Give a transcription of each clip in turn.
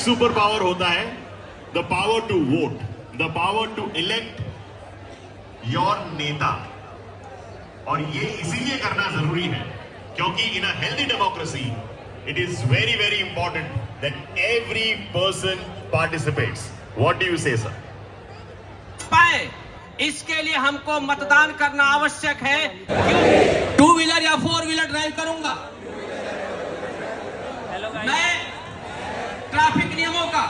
Super power होता है the power to vote, the power to elect your नेता। और ये इसीलिए करना जरूरी है क्योंकि in a healthy democracy it is very very important that every person participates. What do you say sir? पाए इसके लिए हमको मतदान करना आवश्यक है। टू व्हीलर या फोर व्हीलर ड्राइव करूंगा, मैं ट्रैफिक नियमों का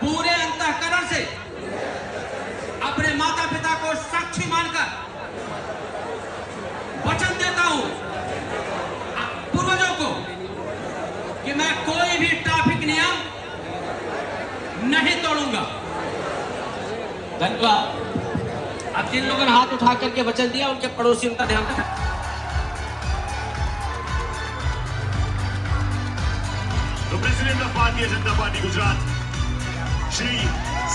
पूरे अंतःकरण से अपने माता पिता को साक्षी मानकर वचन देता हूं पूर्वजों को कि मैं कोई भी ट्रैफिक नियम नहीं तोड़ूंगा। धन्यवाद। अब जिन लोगों ने हाथ उठा करके वचन दिया उनके पड़ोसी उनका ध्यान रखें। The President of Bharatiya Janata Party Gujarat, Shri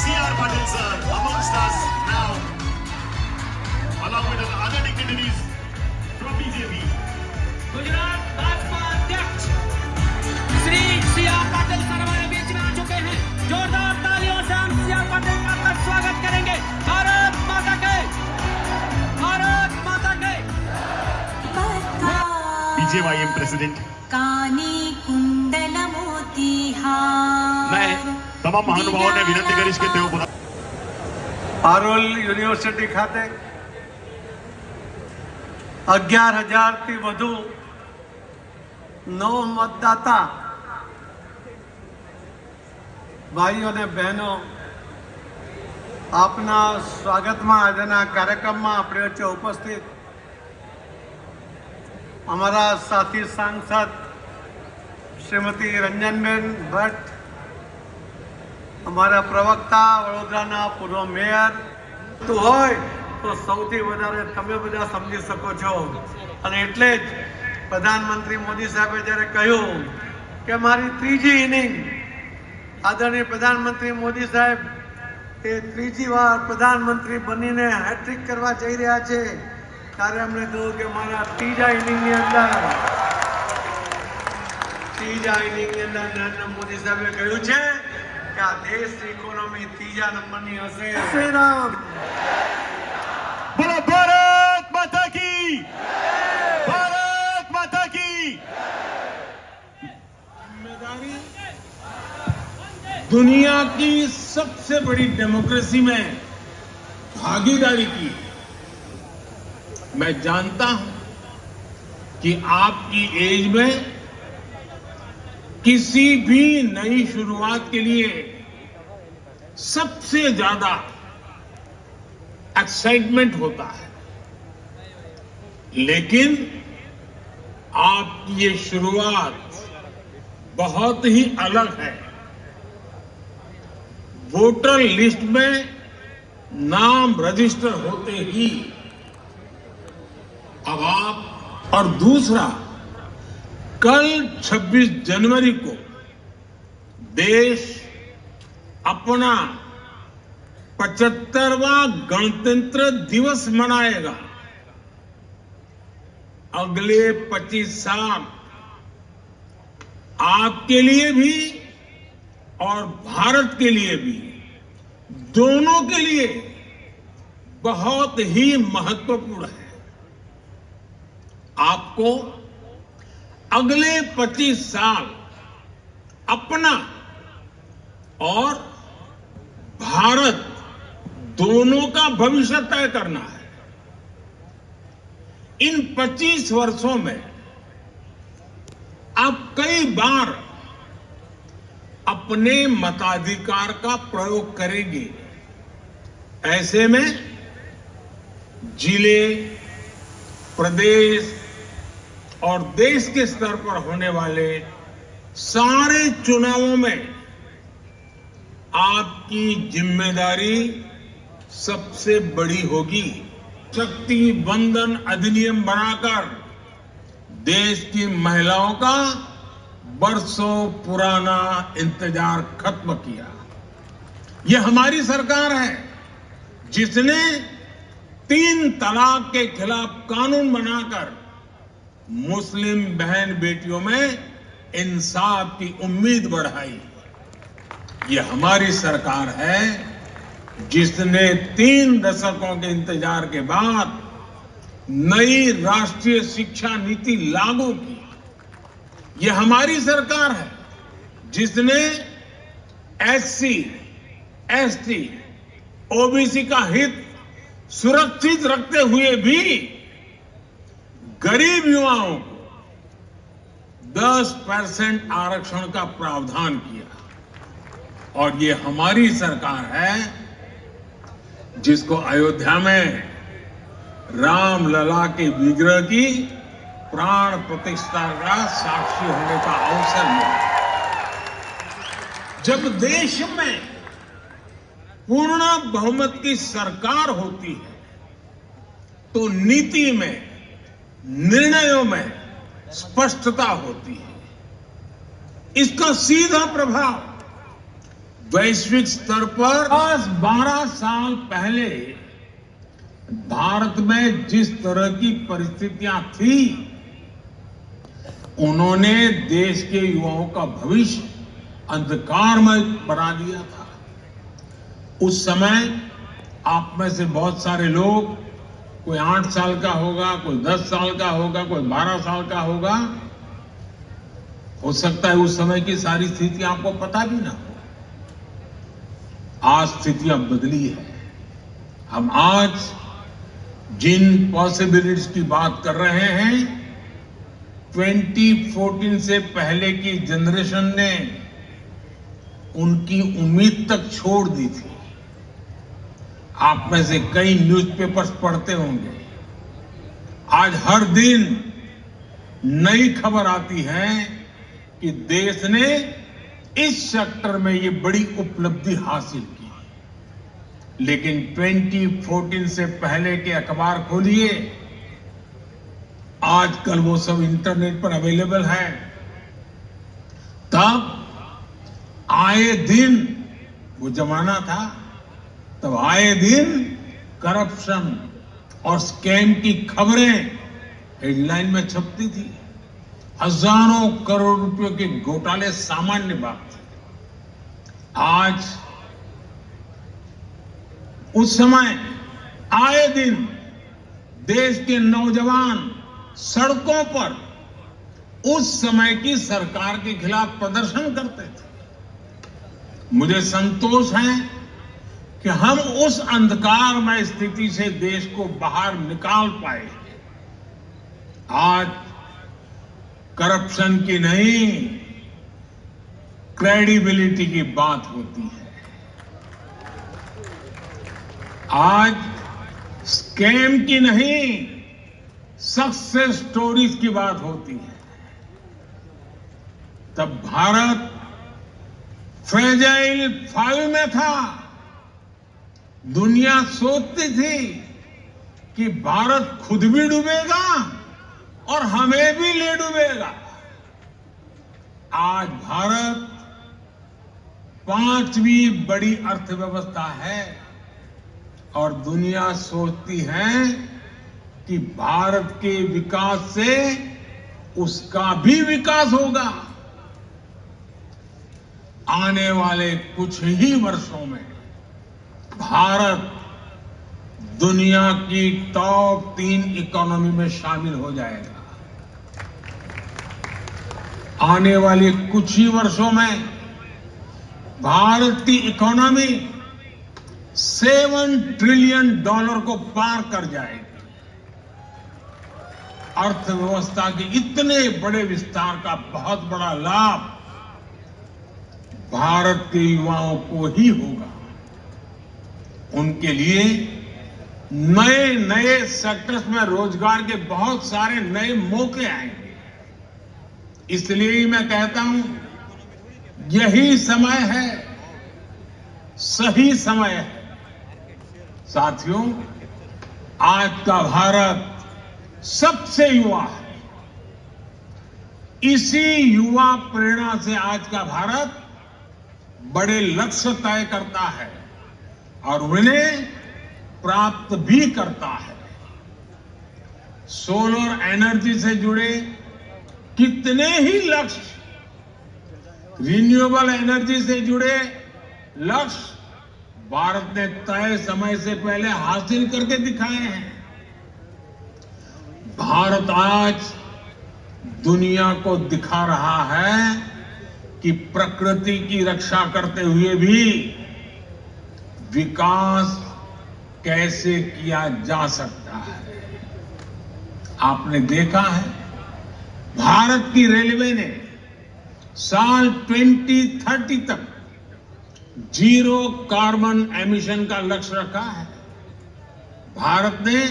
C.R. Patil sir, amongst us now, along with other dignitaries from BJP. Gujarat Bhajpa अध्यक्ष श्री C.R. पाटिल सर हमारे बीच में आ चुके हैं। जोरदार तालियों से हम C.R. पाटिल का स्वागत करेंगे। भारत माता के, भारत माता के। BJYM President. मैं તમામ મહાનુભાવોને વિનંતી કરીશ કે તેઓ પોતાના પારોલ યુનિવર્સિટી ખાતે 11,000 થી વધુ નવ મતદાતા ભાઈઓ અને બહેનો આપના સ્વાગતમાં આજના કાર્યક્રમમાં આપણી વચ્ચે ઉપસ્થિત અમારા સાથી સાંસદ શ્રીમતી રંજનબેન ભટ્ટ, અમારા પ્રવક્તા વડોદરાના પૂર્વ મેયર તો હોય તો સૌથી વધારે તમે બધા સમજી શકો છો। અને એટલે જ પ્રધાનમંત્રી મોદી સાહેબે જ્યારે કહ્યું કે મારી ત્રીજી ઇનિંગ, આદરણીય પ્રધાનમંત્રી મોદી સાહેબ એ ત્રીજી વાર પ્રધાનમંત્રી બનીને હેટ્રિક કરવા જઈ રહ્યા છે, ત્યારે અમને કહ્યું કે મારા ત્રીજા ઇનિંગની અંદર નરેન્દ્ર મોદી સાહેબે કહ્યું છે કે આ દેશની ઇકોનોમી ત્રીજા નંબરની હશે। શ્રી રામ। બોલો ભારત માતા की, भारत माता की। जिम्मेदारी दुनिया की सबसे बड़ी डेमोक्रेसी में भागीदारी की। मैं जानता हूं कि आपकी एज में किसी भी नई शुरुआत के लिए सबसे ज्यादा एक्साइटमेंट होता है, लेकिन आपकी ये शुरुआत बहुत ही अलग है। वोटर लिस्ट में नाम रजिस्टर होते ही अब आप, और दूसरा, कल 26 जनवरी को देश अपना 75वां गणतंत्र दिवस मनाएगा। अगले 25 साल आपके लिए भी और भारत के लिए भी, दोनों के लिए बहुत ही महत्वपूर्ण है। आपको अगले 25 साल अपना और भारत दोनों का भविष्य तय करना है। इन 25 वर्षों में आप कई बार अपने मताधिकार का प्रयोग करेंगे। ऐसे में जिले, प्रदेश और देश के स्तर पर होने वाले सारे चुनावों में आपकी जिम्मेदारी सबसे बड़ी होगी। शक्ति बंधन अधिनियम बनाकर देश की महिलाओं का बरसों पुराना इंतजार खत्म किया। यह हमारी सरकार है जिसने 3 तलाक के खिलाफ कानून बनाकर मुस्लिम बहन बेटियों में इंसाफ की उम्मीद बढ़ाई। ये हमारी सरकार है जिसने 3 दशकों के इंतजार के बाद नई राष्ट्रीय शिक्षा नीति लागू की। ये हमारी सरकार है जिसने एससी, एसटी, ओबीसी का हित सुरक्षित रखते हुए भी गरीब युवाओं को 10% आरक्षण का प्रावधान किया। और ये हमारी सरकार है जिसको अयोध्या में राम लला के विग्रह की प्राण प्रतिष्ठा का साक्षी होने का अवसर मिला। जब देश में पूर्ण बहुमत की सरकार होती है तो नीति में, निर्णयों में स्पष्टता होती है। इसका सीधा प्रभाव वैश्विक स्तर पर 10-12 साल पहले भारत में जिस तरह की परिस्थितियां थी, उन्होंने देश के युवाओं का भविष्य अंधकारमय बना दिया था। उस समय आप में से बहुत सारे लोग, कोई 8 साल का होगा, कोई 10 साल का होगा, कोई 12 साल का होगा, हो सकता है उस समय की सारी स्थिति आपको पता भी ना हो। आज स्थितियां बदली है। हम आज जिन पॉसिबिलिटीज की बात कर रहे हैं, 2014 से पहले की जनरेशन ने उनकी उम्मीद तक छोड़ दी थी। आप में से कई न्यूज़पेपर्स पढ़ते होंगे। आज हर दिन नई खबर आती है कि देश ने इस सेक्टर में ये बड़ी उपलब्धि हासिल की। लेकिन 2014 से पहले के अखबार खोलिए, आजकल वो सब इंटरनेट पर अवेलेबल है। तब आए दिन, वो जमाना था, तब आए दिन करप्शन और स्कैम की खबरें हेडलाइन में छपती थी। हजारों करोड़ रुपयों के घोटाले सामान्य बात थी। आज उस समय आए दिन देश के नौजवान सड़कों पर उस समय की सरकार के खिलाफ प्रदर्शन करते थे। मुझे संतोष है कि हम उस अंधकारमय स्थिति से देश को बाहर निकाल पाए। आज करप्शन की नहीं, क्रेडिबिलिटी की बात होती है। आज स्कैम की नहीं, सक्सेस स्टोरीज की बात होती है। तब भारत फ्रेजाइल 5 में था। दुनिया सोचती थी कि भारत खुद भी डूबेगा और हमें भी ले डूबेगा। आज भारत 5वीं बड़ी अर्थव्यवस्था है और दुनिया सोचती है कि भारत के विकास से उसका भी विकास होगा। आने वाले कुछ ही वर्षों में भारत दुनिया की टॉप 3 इकोनॉमी में शामिल हो जाएगा। आने वाले कुछ ही वर्षों में भारत की इकोनॉमी $7 ट्रिलियन को पार कर जाएगी। अर्थव्यवस्था के इतने बड़े विस्तार का बहुत बड़ा लाभ भारत के युवाओं को ही होगा। उनके लिए नए नए सेक्टर्स में रोजगार के बहुत सारे नए मौके आएंगे। इसलिए ही मैं कहता हूं, यही समय है, सही समय है। साथियों, आज का भारत सबसे युवा है। इसी युवा प्रेरणा से आज का भारत बड़े लक्ष्य तय करता है और उन्हें प्राप्त भी करता है। सोलर एनर्जी से जुड़े कितने ही लक्ष्य, रिन्यूएबल एनर्जी से जुड़े लक्ष्य भारत ने तय समय से पहले हासिल करके दिखाए हैं। भारत आज दुनिया को दिखा रहा है कि प्रकृति की रक्षा करते हुए भी विकास कैसे किया जा सकता है। आपने देखा है भारत की रेलवे ने साल 2030 तक जीरो कार्बन एमिशन का लक्ष्य रखा है। भारत ने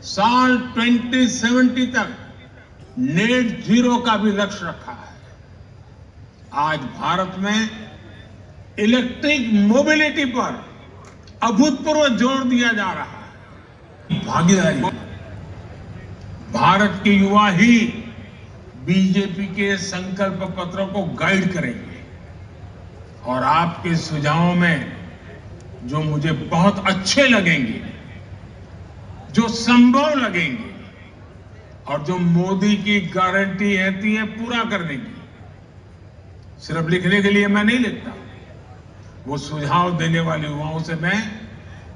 साल 2070 तक नेट जीरो का भी लक्ष्य रखा है। आज भारत में इलेक्ट्रिक मोबिलिटी पर अभूतपूर्व जोर दिया जा रहा है। भागीदारी, भारत के युवा ही बीजेपी के संकल्प पत्रों को गाइड करेंगे और आपके सुझावों में जो मुझे बहुत अच्छे लगेंगे, जो संभव लगेंगे और जो मोदी की गारंटी रहती है पूरा करने की, सिर्फ लिखने के लिए मैं नहीं लिखता, वो सुझाव देने वाले युवाओं से मैं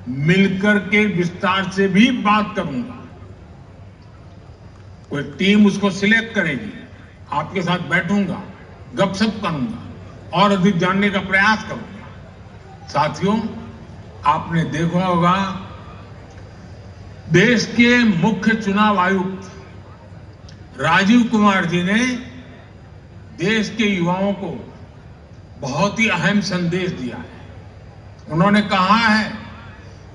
मिलकर के विस्तार से भी बात करूंगा। कोई टीम उसको सिलेक्ट करेगी, आपके साथ बैठूंगा, गपशप करूंगा और अधिक जानने का प्रयास करूंगा। साथियों, आपने देखा होगा देश के मुख्य चुनाव आयुक्त राजीव कुमार जी ने देश के युवाओं को बहुत ही अहम संदेश दिया है। उन्होंने कहा है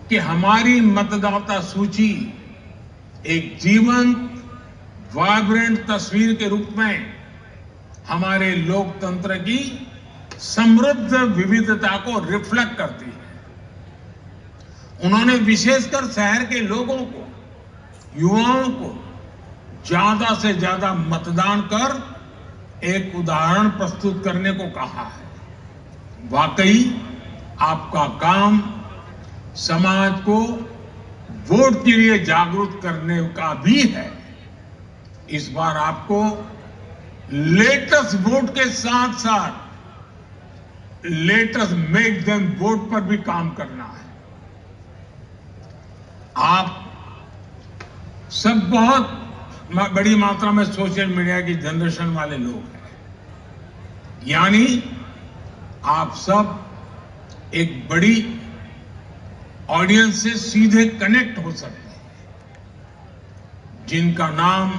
कि हमारी मतदाता सूची एक जीवंत वाइब्रेंट तस्वीर के रूप में हमारे लोकतंत्र की समृद्ध विविधता को रिफ्लेक्ट करती है। उन्होंने विशेषकर शहर के लोगों को, युवाओं को ज्यादा से ज्यादा मतदान कर एक उदाहरण प्रस्तुत करने को कहा है। वाकई आपका काम समाज को वोट के लिए जागरूक करने का भी है। इस बार आपको लेटेस्ट वोट के साथ साथ लेटेस्ट मेक देम वोट पर भी काम करना है। आप सब बहुत बड़ी मात्रा में सोशल मीडिया की जनरेशन वाले लोग हैं, यानी आप सब एक बड़ी ऑडियंस से सीधे कनेक्ट हो सकते हैं। जिनका नाम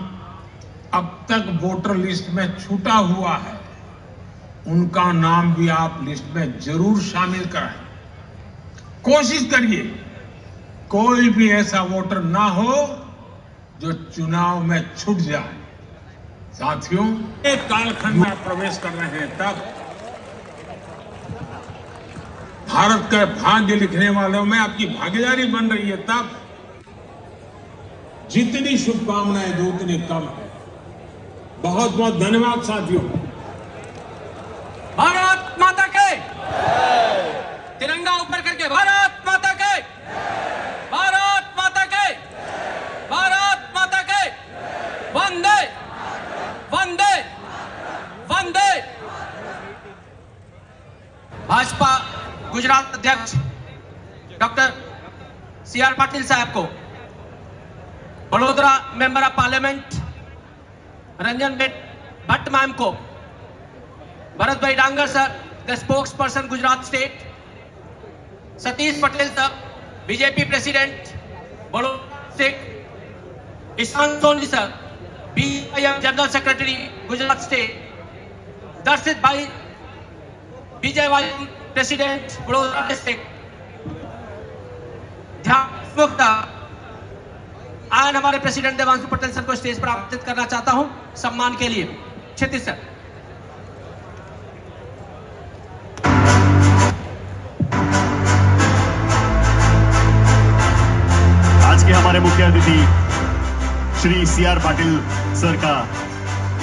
अब तक वोटर लिस्ट में छूटा हुआ है, उनका नाम भी आप लिस्ट में जरूर शामिल कराएं। कोशिश करिए कोई भी ऐसा वोटर ना हो जो चुनाव में छूट जाए। साथियों, एक कालखंड में प्रवेश कर रहे हैं, तब भारत का भाग्य लिखने वालों में आपकी भागीदारी बन रही है, तब जितनी शुभकामनाएं दो उतनी कम है। बहुत बहुत धन्यवाद साथियों। भारत माता के तिरंगा ऊपर करके, भारत माता के, भारत माता के, भारत माता के, वंदे वंदे वंदे। भाजपा गुजरात अध्यक्ष डॉक्टर CR पाटिल साहब को, Vadodara member of parliament Ranjan Bhatt ma'am को, Bharat bhai Dangar sir the spokesperson Gujarat state, Satish Patel sir BJP president Vadodara state, Ishan Soni sir BIM general secretary Gujarat state, Darshit bhai BJYM president Vadodara district, ध्यान मुक्ता आज हमारे प्रेसिडेंट देवांशु पटेल सर को स्टेज पर आमंत्रित करना चाहता हूं सम्मान के लिए। क्षितिज सर। आज के हमारे मुख्य अतिथि श्री CR पाटिल सर का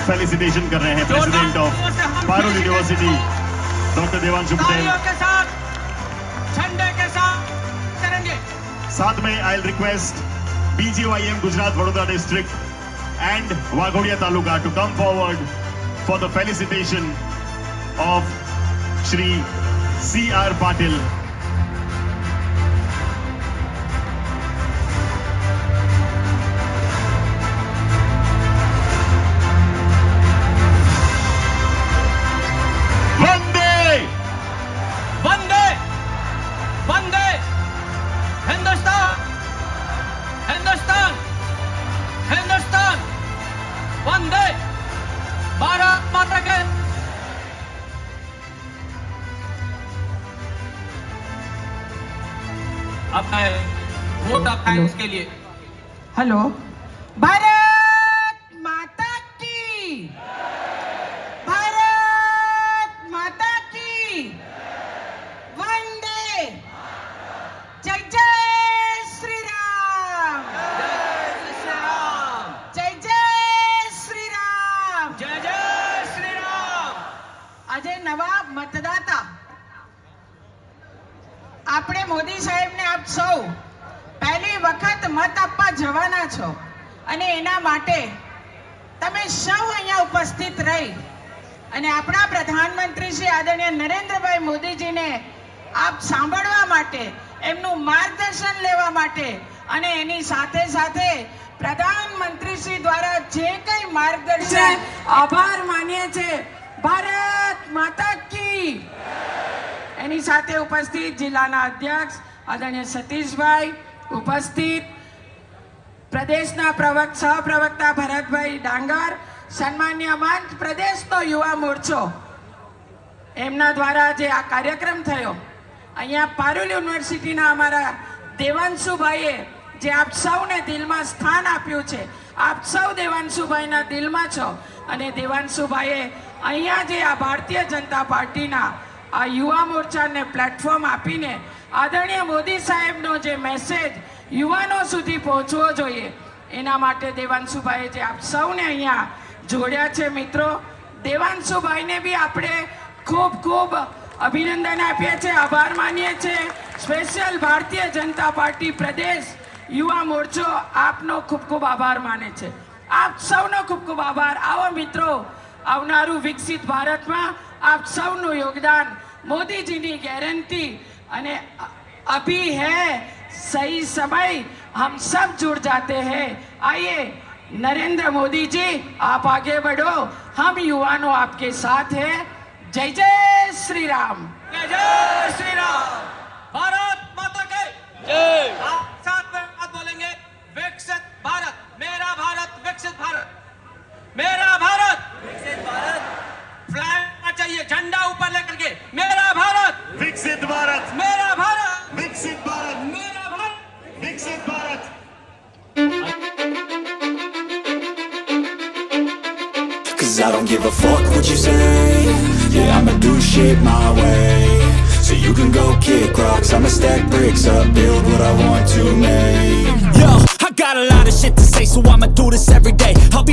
फेलिसिटेशन कर रहे हैं president of Parul university doctor Devanshu Patel के साथ, झंडे के साथ करेंगे। साथ में I request BJYM Gujarat Vadodara district and Waghodia Taluka to come forward for the felicitation of Shri C.R. Patil. Vande! वंदे वंदे हिंदुस्तान हिंदुस्तान हिंदुस्तान वंदे भारत माता के अब है वोट ऑफ थैंक्स के लिए हेलो भारत माता की भारत माता की वंदे जय जय श्री राम जय जय श्री राम जय जय श्री राम આજે નવા મતદાતા આપણે મોદી સાહેબને આપ સૌ પહેલી વખત મત આપવા જવાના છો અને એના માટે તમે સૌ અહીંયા ઉપસ્થિત રહી અને આપણા પ્રધાનમંત્રી શ્રી આદરણીય નરેન્દ્રભાઈ મોદીજીને આપ સાંભળવા માટે એમનું માર્ગદર્શન લેવા માટે અને એની સાથે સાથે પ્રધાનમંત્રી શ્રી દ્વારા જે કંઈ માર્ગદર્શન આભાર માનીએ છે ભારત માતા કી એની સાથે ઉપસ્થિત જિલ્લાના અધ્યક્ષ આદરણીય સતીશભાઈ ઉપસ્થિત પ્રદેશના સહપ્રવક્તા ભરતભાઈ ડાંગર સન્માન્ય મંચ પ્રદેશનો યુવા મોરચો એમના દ્વારા જે આ કાર્યક્રમ થયો અહીંયા પારુલ યુનિવર્સિટીના અમારા દેવાંશુભાઈએ જે આપ સૌને દિલમાં સ્થાન આપ્યું છે આપ સૌ દેવાંશુભાઈના દિલમાં છો અને દેવાંશુભાઈએ અહીંયા જે આ ભારતીય જનતા પાર્ટીના આ યુવા મોરચાને પ્લેટફોર્મ આપીને આદરણીય મોદી સાહેબનો જે મેસેજ યુવાનો સુધી પહોંચવો જોઈએ એના માટે દેવાંશુભાઈએ જે આપ સૌને અહીંયા જોડ્યા છે મિત્રો દેવાંશુભાઈને બી આપણે ખૂબ ખૂબ અભિનંદન આપીએ છીએ આભાર માનીએ છીએ સ્પેશિયલ ભારતીય જનતા પાર્ટી પ્રદેશ યુવા મોરચો આપનો ખૂબ ખૂબ આભાર માને છે આપ સૌનો ખૂબ ખૂબ આભાર આવો મિત્રો આવનારું વિકસિત ભારતમાં आप सबનું योगदान मोदी जी की गारंटी अने अभी है सही समय हम सब जुड़ जाते हैं आइए नरेंद्र मोदी जी आप आगे बढ़ो हम युवानों आपके साथ हैं जय जय श्री राम जय जय श्री राम भारत माता के जय आप साथ में बात बोलेंगे विकसित भारत मेरा भारत विकसित भारत मेरा भारत विकसित भारत फ्लैग चाहिए झंडा ऊपर लेकर के मेरा भारत विकसित भारत मेरा भारत विकसित भारत मेरा भारत विकसित Bharat Cause I don't give a fuck what you say. Yeah, I'ma do shit my way. So you can go kick rocks, I'ma stack bricks up, build what I want to make. Yo, I got a lot of shit to say, so I'ma do this every day. I'll be